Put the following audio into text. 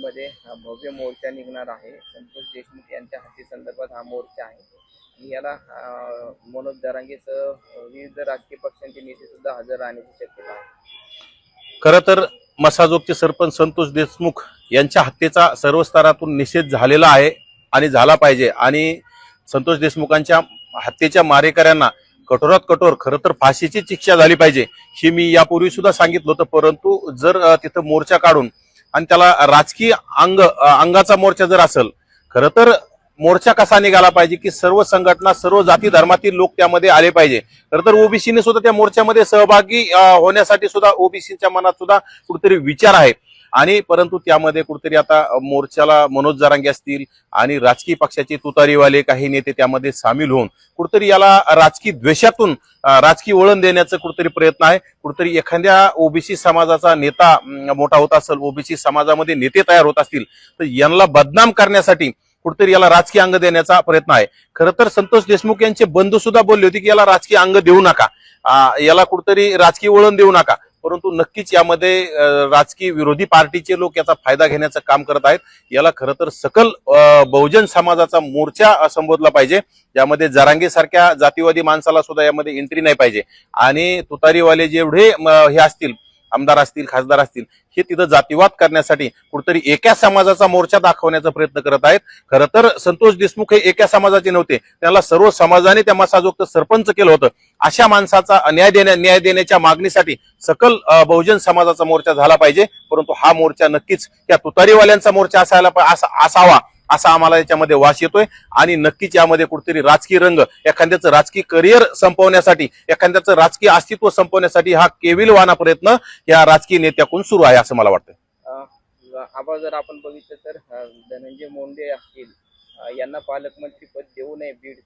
बीडमध्ये भव्य मोर्चा निघणार आहे। संतोष देशमुख यांच्या हत्ये संदर्भात हा मोर्चा आहे आणि याला मनोज जरांगेसह विविध राजकीय पक्षांचे नेते सुद्धा हजर राहण्याची शक्यता आहे। खरं तर मसाजोगचे सरपंच संतोष देशमुख यांच्या हत्येचा सर्व स्तरातून निषेध झालेला आहे आणि झाला पाहिजे आणि संतोष देशमुखांच्या हत्येच्या मारेकऱ्यांना कठोरात कठोर खरं तर फाशीची शिक्षा झाली पाहिजे ही मी यापूर्वी सुद्धा सांगितलं होतं। परंतु जर तिथं मोर्चा काढून आणि त्याला राजकीय अंगाचा मोर्चा जर असेल, खरं तर मोर्चा कसा निघाला पाहिजे की सर्व संघटना सर्व जाती धर्मातील लोक त्यामध्ये आले पाहिजे। खरं तर ओबीसीने सुद्धा त्या मोर्चामध्ये सहभागी होण्यासाठी सुद्धा ओबीसीच्या मनात सुद्धा कुठेतरी विचार आहे आणि परंतु त्यामध्ये कुठेतरी आता मोर्चाला मनोज जरांगे असतील आणि राजकीय पक्षाचे तुतारीवाले काही नेते त्यामध्ये सामील होऊन कुठेतरी याला राजकीय द्वेषातून राजकीय वळण देण्याचा कुठेतरी प्रयत्न आहे। कुठेतरी एखाद्या ओबीसी समाजाचा नेता मोठा होत असेल, ओबीसी समाजामध्ये नेते तयार होत असतील तर यांना बदनाम करण्यासाठी कुठेतरी याला राजकीय अंग देण्याचा प्रयत्न आहे। खरं तर संतोष देशमुख यांचे बंधू सुद्धा बोलले होते की याला राजकीय अंग देऊ नका, याला कुठेतरी राजकीय वळण देऊ नका, परंतु नक्कीच यामध्ये राजकीय विरोधी पार्टीचे लोक याचा फायदा घेण्याचं काम करत आहेत। याला खरं तर सकल बहुजन समाजाचा मोर्चा संबोधला पाहिजे, यामध्ये जरांगे सारख्या जातीवादी माणसाला सुद्धा यामध्ये एंट्री नाही पाहिजे आणि तुतारीवाले जेवढे हे असतील आमदार असतील खासदार असतील हे तिथं जातीवाद करण्यासाठी कुठेतरी एका समाजाचा मोर्चा दाखवण्याचा प्रयत्न करत आहेत। खरं तर संतोष देशमुख हे एका समाजाचे नव्हते, त्याला सर्व समाजाने त्या मसाजोगचं सरपंच केलं होतं। अशा माणसाचा न्याय देण्याच्या मागणीसाठी सकल बहुजन समाजाचा मोर्चा झाला पाहिजे, परंतु हा मोर्चा नक्कीच त्या तुतारीवाल्यांचा मोर्चा असावा असा आम्हाला याच्यामध्ये वास येतोय आणि नक्कीच यामध्ये कुठेतरी राजकीय रंग एखाद्याचं राजकीय करिअर संपवण्यासाठी एखाद्याचं राजकीय अस्तित्व संपवण्यासाठी हा केविलवाना प्रयत्न या राजकीय नेत्याकडून सुरू आहे असं मला वाटतं। आबा जर आपण बघितलं तर धनंजय मुंडे असतील यांना पालकमंत्री पद देऊ नये बीड